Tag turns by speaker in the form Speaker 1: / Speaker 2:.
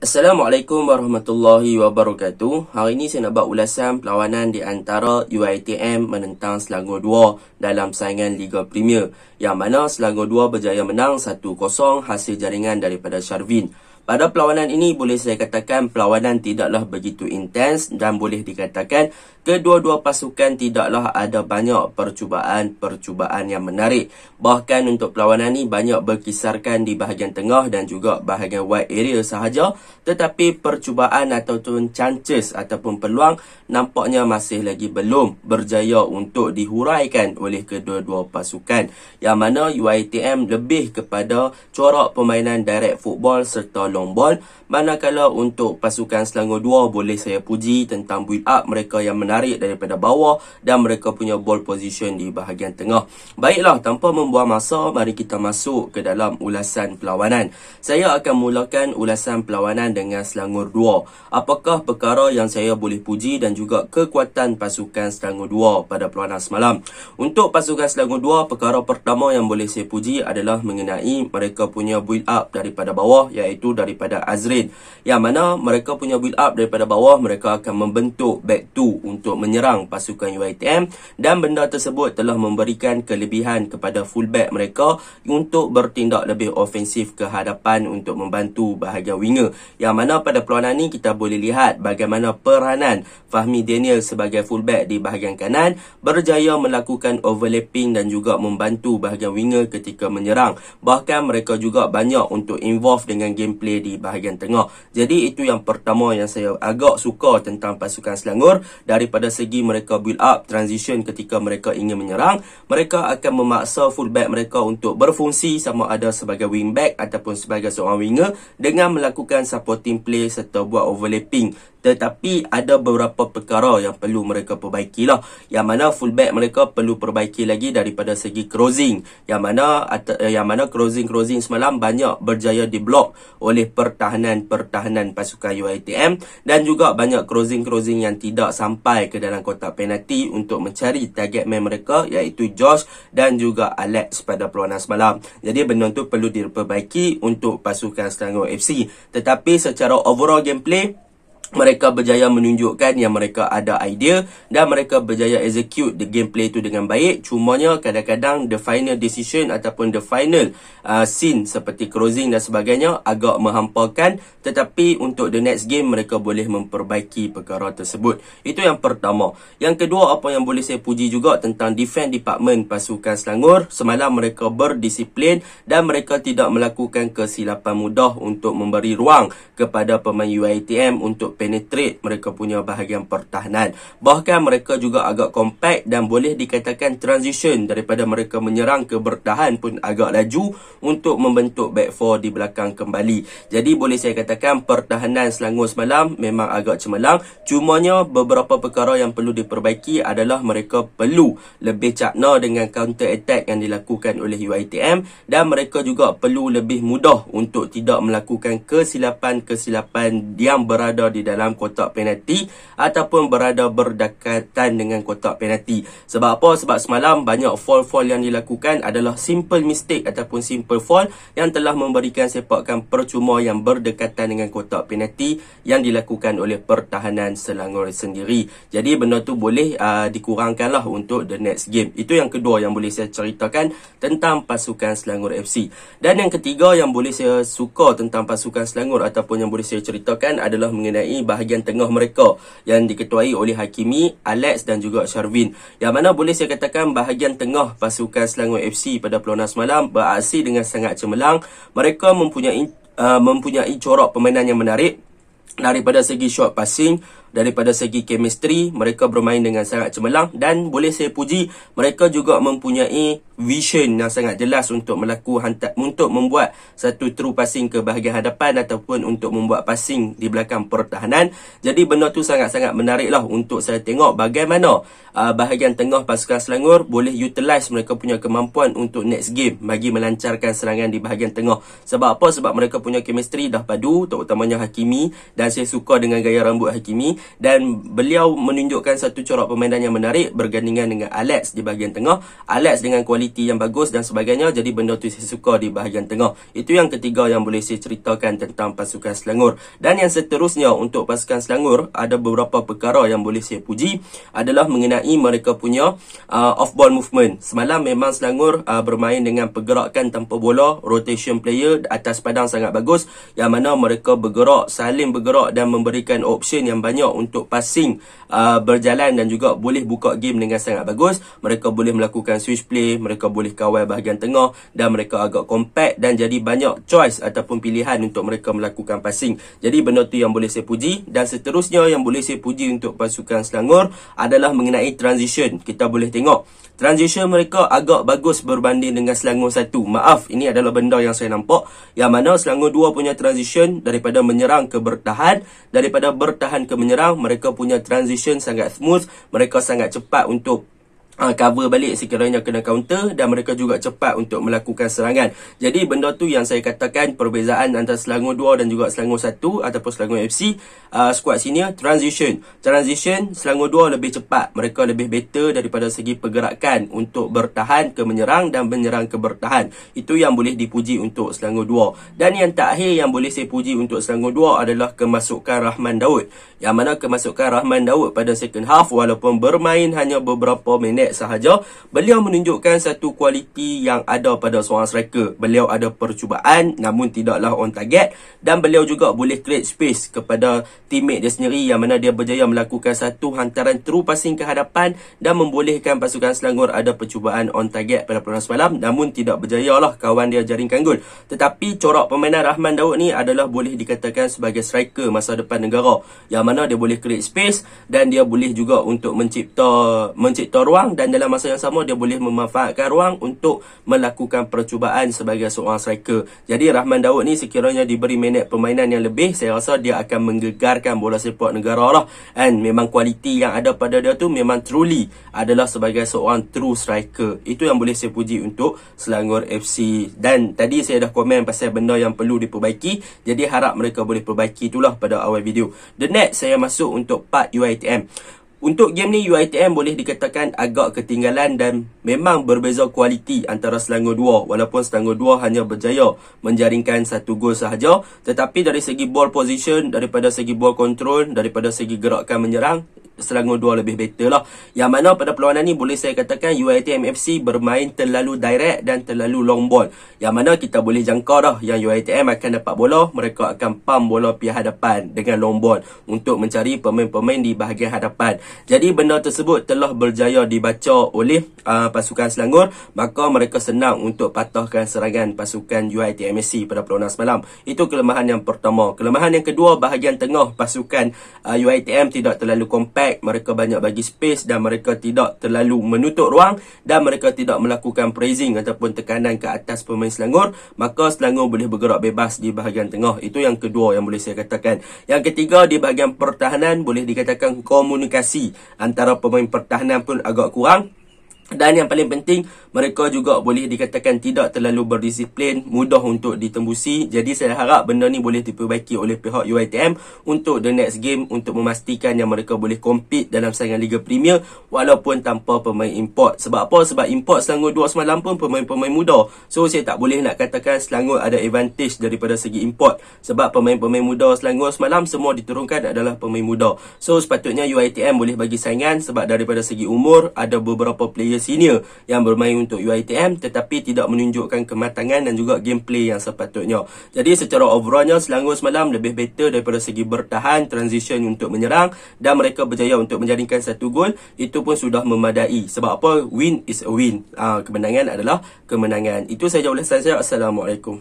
Speaker 1: Assalamualaikum warahmatullahi wabarakatuh. Hari ini saya nak buat ulasan perlawanan di antara UiTM menentang Selangor 2 dalam saingan Liga Premier, yang mana Selangor 2 berjaya menang 1-0 hasil jaringan daripada Sharvin. Pada perlawanan ini boleh saya katakan perlawanan tidaklah begitu intens dan boleh dikatakan kedua-dua pasukan tidaklah ada banyak percubaan yang menarik. Bahkan untuk perlawanan ini banyak berkisarkan di bahagian tengah dan juga bahagian wide area sahaja, tetapi percubaan ataupun chances ataupun peluang nampaknya masih lagi belum berjaya untuk dihuraikan oleh kedua-dua pasukan, yang mana UiTM lebih kepada corak permainan direct football serta long ball, manakala untuk pasukan Selangor 2 boleh saya puji tentang build up mereka yang menarik daripada bawah dan mereka punya ball position di bahagian tengah. Baiklah, tanpa membuang masa, mari kita masuk ke dalam ulasan perlawanan. Saya akan mulakan ulasan perlawanan dengan Selangor 2. Apakah perkara yang saya boleh puji dan juga kekuatan pasukan Selangor 2 pada perlawanan semalam? Untuk pasukan Selangor 2, perkara pertama yang boleh saya puji adalah mengenai mereka punya build up daripada bawah, iaitu daripada Azrin, yang mana mereka punya build up daripada bawah, mereka akan membentuk back 2 untuk menyerang pasukan UiTM, dan benda tersebut telah memberikan kelebihan kepada fullback mereka untuk bertindak lebih ofensif ke hadapan untuk membantu bahagian winger, yang mana pada perlawanan ini kita boleh lihat bagaimana peranan Fahmi Daniel sebagai fullback di bahagian kanan berjaya melakukan overlapping dan juga membantu bahagian winger ketika menyerang. Bahkan mereka juga banyak untuk involve dengan gameplay di bahagian tengah. Jadi itu yang pertama yang saya agak suka tentang pasukan Selangor. Daripada segi mereka build up transition ketika mereka ingin menyerang, mereka akan memaksa fullback mereka untuk berfungsi sama ada sebagai wingback ataupun sebagai seorang winger dengan melakukan supporting play serta buat overlapping. Tetapi ada beberapa perkara yang perlu mereka perbaiki lah, yang mana fullback mereka perlu perbaiki lagi daripada segi crossing, yang mana crossing semalam banyak berjaya diblok oleh pertahanan pasukan UiTM, dan juga banyak crossing yang tidak sampai ke dalam kotak penalti untuk mencari target man mereka, iaitu Josh dan juga Alex pada perlawanan semalam. Jadi benda tu perlu diperbaiki untuk pasukan Selangor FC. Tetapi secara overall gameplay, mereka berjaya menunjukkan yang mereka ada idea dan mereka berjaya execute the gameplay itu dengan baik. Cumanya kadang-kadang the final decision ataupun the final scene seperti crossing dan sebagainya agak menghampakan. Tetapi untuk the next game mereka boleh memperbaiki perkara tersebut. Itu yang pertama. Yang kedua, apa yang boleh saya puji juga tentang defense department pasukan Selangor. Semalam mereka berdisiplin dan mereka tidak melakukan kesilapan mudah untuk memberi ruang kepada pemain UiTM untuk penetrate mereka punya bahagian pertahanan. Bahkan mereka juga agak compact dan boleh dikatakan transition daripada mereka menyerang ke bertahan pun agak laju untuk membentuk back 4 di belakang kembali. Jadi boleh saya katakan pertahanan Selangor semalam memang agak cemerlang. Cumanya beberapa perkara yang perlu diperbaiki adalah mereka perlu lebih cakna dengan counter attack yang dilakukan oleh UiTM, dan mereka juga perlu lebih mudah untuk tidak melakukan kesilapan yang berada di dalam kotak penalti ataupun berada berdekatan dengan kotak penalti. Sebab apa? Sebab semalam banyak fall yang dilakukan adalah simple mistake ataupun simple fall yang telah memberikan sepakan percuma yang berdekatan dengan kotak penalti yang dilakukan oleh pertahanan Selangor sendiri. Jadi benda tu boleh dikurangkanlah untuk the next game. Itu yang kedua yang boleh saya ceritakan tentang pasukan Selangor FC. Dan yang ketiga yang boleh saya suka tentang pasukan Selangor ataupun yang boleh saya ceritakan adalah mengenai bahagian tengah mereka yang diketuai oleh Hakimi, Alex dan juga Sharvin, yang mana boleh saya katakan bahagian tengah pasukan Selangor FC pada perlawanan semalam beraksi dengan sangat cemerlang. Mereka mempunyai corak permainan yang menarik daripada segi short passing, daripada segi chemistry mereka bermain dengan sangat cemerlang, dan boleh saya puji mereka juga mempunyai vision yang sangat jelas untuk membuat satu true passing ke bahagian hadapan ataupun untuk membuat passing di belakang pertahanan. Jadi benda tu sangat-sangat menariklah untuk saya tengok bagaimana bahagian tengah pasukan Selangor boleh utilize mereka punya kemampuan untuk next game bagi melancarkan serangan di bahagian tengah. Sebab apa? Sebab mereka punya chemistry dah padu, terutamanya Hakimi, dan saya suka dengan gaya rambut Hakimi. dan beliau menunjukkan satu corak permainan yang menarik bergandingan dengan Alex di bahagian tengah. Alex dengan kualiti yang bagus dan sebagainya, jadi benda tu saya suka di bahagian tengah. Itu yang ketiga yang boleh saya ceritakan tentang pasukan Selangor. Dan yang seterusnya untuk pasukan Selangor, ada beberapa perkara yang boleh saya puji adalah mengenai mereka punya off ball movement. Semalam memang Selangor bermain dengan pergerakan tanpa bola, rotation player atas padang sangat bagus, yang mana mereka bergerak, saling bergerak dan memberikan option yang banyak untuk passing berjalan dan juga boleh buka game dengan sangat bagus. Mereka boleh melakukan switch play, mereka boleh kawal bahagian tengah dan mereka agak compact dan jadi banyak choice ataupun pilihan untuk mereka melakukan passing. Jadi benda tu yang boleh saya puji. Dan seterusnya yang boleh saya puji untuk pasukan Selangor adalah mengenai transition. Kita boleh tengok transition mereka agak bagus berbanding dengan Selangor 1. Maaf, ini adalah benda yang saya nampak, yang mana Selangor 2 punya transition daripada menyerang ke bertahan, daripada bertahan ke menyerang, mereka punya transition sangat smooth, mereka sangat cepat untuk cover balik sekiranya kena counter, dan mereka juga cepat untuk melakukan serangan. Jadi benda tu yang saya katakan perbezaan antara Selangor 2 dan juga Selangor 1 ataupun Selangor FC squad senior. Transition Selangor 2 lebih cepat, mereka lebih better daripada segi pergerakan untuk bertahan ke menyerang dan menyerang ke bertahan. Itu yang boleh dipuji untuk Selangor 2. Dan yang terakhir yang boleh saya puji untuk Selangor 2 adalah kemasukan Rahman Daud, yang mana kemasukan Rahman Daud pada second half, walaupun bermain hanya beberapa minit sahaja, beliau menunjukkan satu kualiti yang ada pada seorang striker. Beliau ada percubaan namun tidaklah on target, dan beliau juga boleh create space kepada teammate dia sendiri, yang mana dia berjaya melakukan satu hantaran true passing ke hadapan dan membolehkan pasukan Selangor ada percubaan on target pada perlawanan semalam, namun tidak berjaya lah kawan dia jaringkan gol. Tetapi corak permainan Rahman Daud ni adalah boleh dikatakan sebagai striker masa depan negara, yang mana dia boleh create space dan dia boleh juga untuk mencipta ruang, dan dalam masa yang sama dia boleh memanfaatkan ruang untuk melakukan percubaan sebagai seorang striker. Jadi Rahman Daud ni sekiranya diberi minit permainan yang lebih, saya rasa dia akan menggegarkan bola sepak negara lah. And memang kualiti yang ada pada dia tu memang truly adalah sebagai seorang true striker. Itu yang boleh saya puji untuk Selangor FC. Dan tadi saya dah komen pasal benda yang perlu diperbaiki, jadi harap mereka boleh perbaiki itulah pada awal video. The next saya masuk untuk part UiTM. Untuk game ni UiTM boleh dikatakan agak ketinggalan dan memang berbeza kualiti antara Selangor 2. Walaupun Selangor 2 hanya berjaya menjaringkan satu gol sahaja, tetapi dari segi ball position, daripada segi ball control, daripada segi gerakan menyerang, Selangor 2 lebih better lah. Yang mana pada perlawanan ni boleh saya katakan UiTM FC bermain terlalu direct dan terlalu long ball, yang mana kita boleh jangka dah yang UiTM akan dapat bola, mereka akan pump bola pihak hadapan dengan long ball untuk mencari pemain-pemain di bahagian hadapan. Jadi benda tersebut telah berjaya dibaca oleh pasukan Selangor, maka mereka senang untuk patahkan serangan pasukan UiTM FC pada perlawanan semalam. Itu kelemahan yang pertama. Kelemahan yang kedua, bahagian tengah pasukan UiTM tidak terlalu compact, mereka banyak bagi space dan mereka tidak terlalu menutup ruang, dan mereka tidak melakukan pressing ataupun tekanan ke atas pemain Selangor, maka Selangor boleh bergerak bebas di bahagian tengah. Itu yang kedua yang boleh saya katakan. Yang ketiga, di bahagian pertahanan boleh dikatakan komunikasi antara pemain pertahanan pun agak kurang. Dan yang paling penting, mereka juga boleh dikatakan tidak terlalu berdisiplin, mudah untuk ditembusi. Jadi saya harap benda ni boleh diperbaiki oleh pihak UiTM untuk the next game, untuk memastikan yang mereka boleh compete dalam saingan Liga Premier walaupun tanpa pemain import. Sebab apa? Sebab import Selangor 2 semalam pun pemain-pemain muda. So saya tak boleh nak katakan Selangor ada advantage daripada segi import, sebab pemain-pemain muda Selangor semalam semua diturunkan adalah pemain muda. So sepatutnya UiTM boleh bagi saingan, sebab daripada segi umur ada beberapa player senior yang bermain untuk UiTM tetapi tidak menunjukkan kematangan dan juga gameplay yang sepatutnya. Jadi secara overallnya Selangor semalam lebih better daripada segi bertahan, transition untuk menyerang, dan mereka berjaya untuk menjaringkan satu gol. Itu pun sudah memadai. Sebab apa? Win is a win. Kemenangan adalah kemenangan. Itu sahaja ulasan saya. Assalamualaikum.